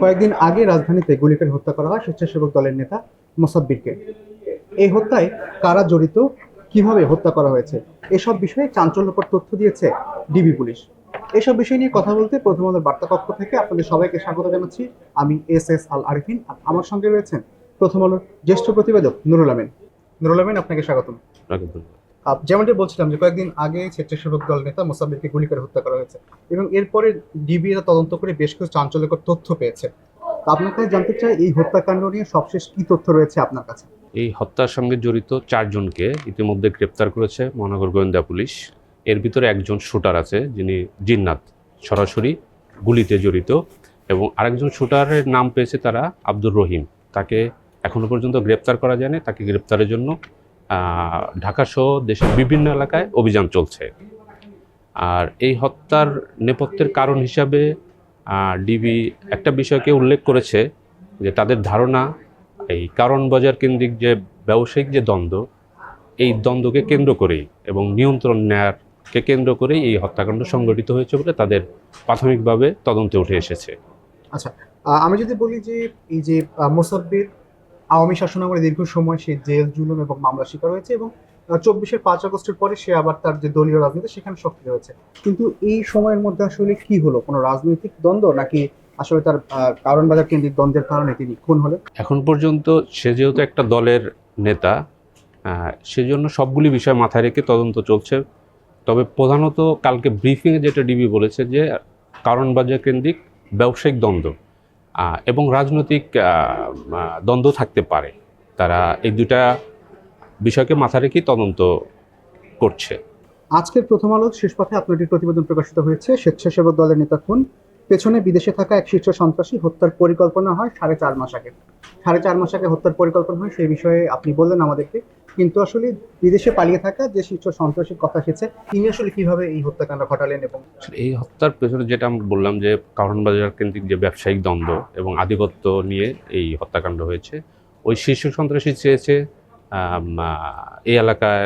কয়েকদিন আগে রাজধানীতে গুলি করে হত্যা করা হয় স্বেচ্ছাসেবক দলের নেতা মোসাব্বিরকে। এই হত্যায় কারা জড়িত, কিভাবে হত্যা করা হয়েছে, এসব বিষয়ে চাঞ্চল্যকর তথ্য দিয়েছে ডিবি পুলিশ। এসব বিষয় নিয়ে কথা বলতে প্রথম আলোর বার্তা কক্ষ থেকে আপনাদের সবাইকে স্বাগত জানাচ্ছি। আমি এস আল আরিফিন, আর আমার সঙ্গে রয়েছেন প্রথম আলোর জ্যেষ্ঠ প্রতিবেদক নুরুল আমিন। নুরুল আমিন, আপনাকে স্বাগতম। যেমনটি বলছিলাম যে কয়েকদিন আগে স্বেচ্ছাসেবক দল নেতা মোসাব্বিরকে গুলি করে হত্যা করা হয়েছে এবং এরপরে ডিবি তদন্ত করে বেশ কিছু চাঞ্চল্যকর তথ্য পেয়েছে। আপনার কাছে জানতে চাই, এই হত্যাকাণ্ড নিয়ে সবশেষ কি তথ্য রয়েছে আপনার কাছে? এই হত্যার সঙ্গে জড়িত 4 জনকে ইতিমধ্যে গ্রেপ্তার করেছে মহানগর গোয়েন্দা পুলিশ। এর ভিতরে একজন শুটার আছে, যিনি জিন্নাত, সরাসরি গুলিতে জড়িত, এবং আরেকজন শুটারের নাম পেয়েছে তারা আব্দুর রহিম। তাকে এখনো পর্যন্ত গ্রেপ্তার করা যায়নি। তাকে গ্রেপ্তারের জন্য ঢাকা সহ দেশের বিভিন্ন এলাকায় অভিযান চলছে। আর এই হত্যার নেপথ্যের কারণ হিসাবে ডিবি একটা বিষয়কে উল্লেখ করেছে যে তাদের ধারণা এই কারণ বাজার কেন্দ্রিক যে ব্যবসায়িক যে দ্বন্দ্ব, এই দ্বন্দ্বকে কেন্দ্র করেই এবং নিয়ন্ত্রণ নেয়ারকে কেন্দ্র করেই এই হত্যাকাণ্ড সংঘটিত হয়েছে বলে তাদের প্রাথমিকভাবে তদন্তে উঠে এসেছে। আচ্ছা, আমি যদি বলি যে এই যে মোসাব্বির আওয়ামী শাসনামলে দীর্ঘ সময় সে জেল, জুলুম এবং মামলা শিকার হয়েছে এবং 24-এর 5 আগস্টের পরে সে আবার তার যে দলীয় রাজনীতি সেখানে সক্রিয় হয়েছে, কিন্তু এই সময়ের মধ্যে আসলে কি হলো? কোনো রাজনৈতিক দ্বন্দ্ব, নাকি আসলে তার কারণ বাজার কেন্দ্রিক দ্বন্দ্বের কারণে তিনি খুন হলেন? এখন পর্যন্ত সে যেহেতু একটা দলের নেতা, সেজন্য সবগুলি বিষয় মাথায় রেখে তদন্ত চলছে। তবে প্রধানত কালকে ব্রিফিংয়ে যেটা ডিবি বলেছে যে কারণ বাজার কেন্দ্রিক ব্যবসায়িক দ্বন্দ্ব এবং রাজনৈতিক দ্বন্দ্ব থাকতে পারে। তারা এই দুটা বিষয়কে মাথায় রেখেই তদন্ত করছে। আজকের প্রথম আলোর শেষ পাতে আপনার একটি প্রতিবেদন প্রকাশিত হয়েছে, স্বেচ্ছাসেবক দলের নেতা খুন, পেছনে বিদেশে থাকা এক শীর্ষ সন্ত্রাসী, হত্যার পরিকল্পনা হয় 4.5 মাস আগে। 4.5 মাস আগে হত্যার পরিকল্পনা হয়, সেই বিষয়ে আপনি বললেন আমাদেরকে, কিন্তু আসলে বিদেশে পালিয়ে থাকা যে শীর্ষ সন্ত্রাসীর কথা এসেছে, তিনি আসলে কিভাবে এই হত্যাকাণ্ড ঘটালেন? এবং এই হত্যার পেছনে যেটা আমি বললাম যে কারণ বাজার কেন্দ্রিক যে ব্যবসায়িক দ্বন্দ্ব এবং আধিপত্য নিয়ে এই হত্যাকাণ্ড হয়েছে। ওই শীর্ষ সন্ত্রাসী চেয়েছে এই এলাকায়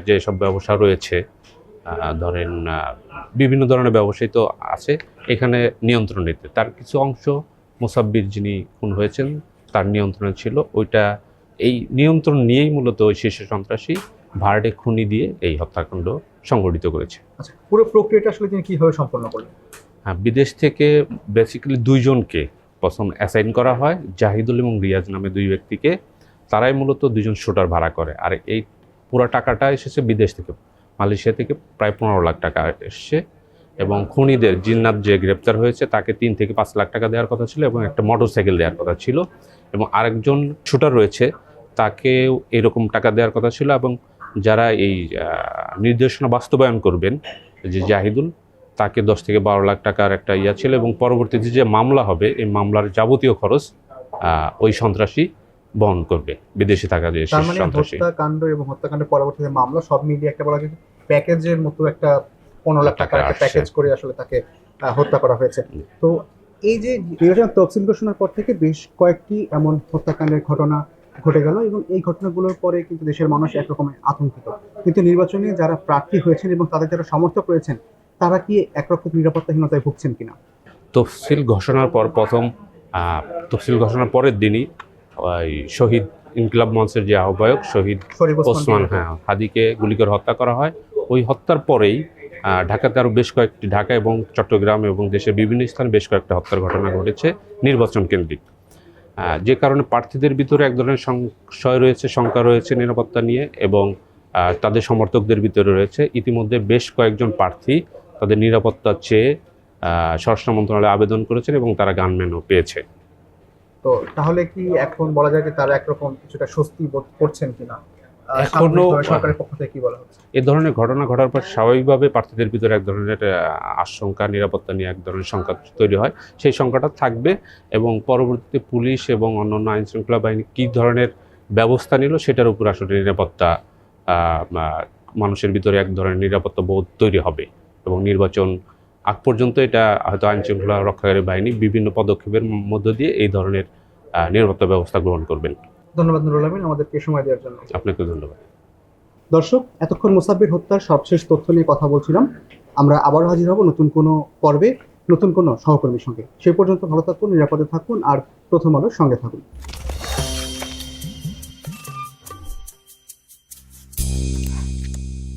যেসব ব্যবসা রয়েছে, ধরেন বিভিন্ন ধরনের ব্যবসায়ী তো আছে, এখানে নিয়ন্ত্রণ নিতে। তার কিছু অংশ মোসাব্বির যিনি খুন হয়েছেন তার নিয়ন্ত্রণে ছিল। ওইটা এই নিয়ন্ত্রণ নিয়েই মূলত ওই শীর্ষ সন্ত্রাসী ভাড়াটে খুনি দিয়ে এই হত্যাকাণ্ড সংঘটিত করেছে। আচ্ছা, পুরো প্রক্রিয়াটা আসলে তিনি কিভাবে সম্পন্ন করলেন? হ্যাঁ, বিদেশ থেকে বেসিক্যালি 2 জনকে প্রথম অ্যাসাইন করা হয়, জাহিদুল এবং রিয়াজ নামে 2 ব্যক্তিকে। তারাই মূলত 2 জন শুটার ভাড়া করে। আর এই পুরো টাকাটা এসেছে বিদেশ থেকে, মালয়েশিয়া থেকে প্রায় 15 লাখ টাকা এসছে। এবং খুনিদের জিন্নাত যে গ্রেপ্তার হয়েছে তাকে 3 থেকে 5 লাখ টাকা দেওয়ার কথা ছিল এবং একটা মোটরসাইকেল দেওয়ার কথা ছিল। এবং আরেকজন শুটার রয়েছে, তাকেও এরকম টাকা দেওয়ার কথা ছিল। এবং যারা এই নির্দেশনা বাস্তবায়ন করবেন, যে জাহিদুল, তাকে 10 থেকে 12 লাখ টাকার একটা ইয়া ছিল। এবং পরবর্তীতে যে মামলা হবে, এই মামলার যাবতীয় খরচ ওই সন্ত্রাসী বহন করবে, বিদেশে থাকা যে সন্ত্রাসী। হত্যাকাণ্ড এবং হত্যাকাণ্ডের পরবর্তীতে মামলা সব মিলিয়ে একটা বলা যায় প্যাকেজের মতো একটা 15 লাখ টাকার একটা প্যাকেজ করে আসলে তাকে হত্যা করা হয়েছে। তো এই যে নির্বাচন তফসিল ঘোষণার পর থেকে বেশ কয়েকটি এমন হত্যাকাণ্ডের ঘটনা ঘটে গেল এবং এই ঘটনাগুলোর পরে কিন্তু দেশের মানুষ একরকমের আতঙ্কিত। কিন্তু নির্বাচনে যারা প্রার্থী হয়েছেন এবং তাদের যারা সমর্থক রয়েছেন, তারা কি একরকম নিরাপত্তাহীনতায় ভুগছেন কিনা? তফসিল ঘোষণার পর তফসিল ঘোষণার পরের দিনই ওই শহীদ ইনকিলাব মঞ্চের যে আহ্বায়ক শহীদ ওসমান হাদিকে গুলি করে হত্যা করা হয়। ওই হত্যার পরেই ঢাকাতে আরও বেশ কয়েকটি, ঢাকা এবং চট্টগ্রাম এবং দেশের বিভিন্ন স্থানে বেশ কয়েকটা হত্যার ঘটনা ঘটেছে নির্বাচন কেন্দ্রিক, যে কারণে প্রার্থীদের ভিতরে এক ধরনের সংশয় রয়েছে, শঙ্কা রয়েছে নিরাপত্তা নিয়ে। এবং তাদের সমর্থকদের ভিতরে রয়েছে। ইতিমধ্যে বেশ কয়েকজন প্রার্থী তাদের নিরাপত্তা চেয়ে স্বরাষ্ট্র মন্ত্রণালয়ে আবেদন করেছেন এবং তারা গানম্যানও পেয়েছে। তো তাহলে কি এখন বলা যায় যে তারা একরকম কিছুটা স্বস্তি বোধ করছেন কিনা? এখনো সরকারের পক্ষ থেকে কি বলা হচ্ছে? এ ধরনের ঘটনা ঘটার পর স্বাভাবিকভাবে প্রার্থীদের ভিতরে এক ধরনের আশঙ্কা, নিরাপত্তা নিয়ে এক ধরনের শঙ্কা তৈরি হয়। সেই শঙ্কাটা থাকবে এবং পরবর্তীতে পুলিশ এবং অন্যান্য আইন শৃঙ্খলা বাহিনী কী ধরনের ব্যবস্থা নিল সেটার উপর আসলে নিরাপত্তা, মানুষের ভিতরে এক ধরনের নিরাপত্তা বোধ তৈরি হবে। এবং নির্বাচন আগ পর্যন্ত এটা হয়তো আইন শৃঙ্খলা রক্ষাকারী বাহিনী বিভিন্ন পদক্ষেপের মধ্য দিয়ে এই ধরনের নিরাপত্তা ব্যবস্থা গ্রহণ করবেন। ধন্যবাদ নুরুল আমিন আমাদেরকে সময় দেওয়ার জন্য। আপনাকে ধন্যবাদ। দর্শক, এতক্ষণ মোসাব্বির হত্যার সবশেষ তথ্য নিয়ে কথা বলছিলাম। আমরা আবারও হাজির হব নতুন কোনো পর্বে। নতুন কোনো সহকর্মীর সঙ্গে। সে পর্যন্ত ভালো থাকুন, নিরাপদে থাকুন আর প্রথম আলোর সঙ্গে থাকুন।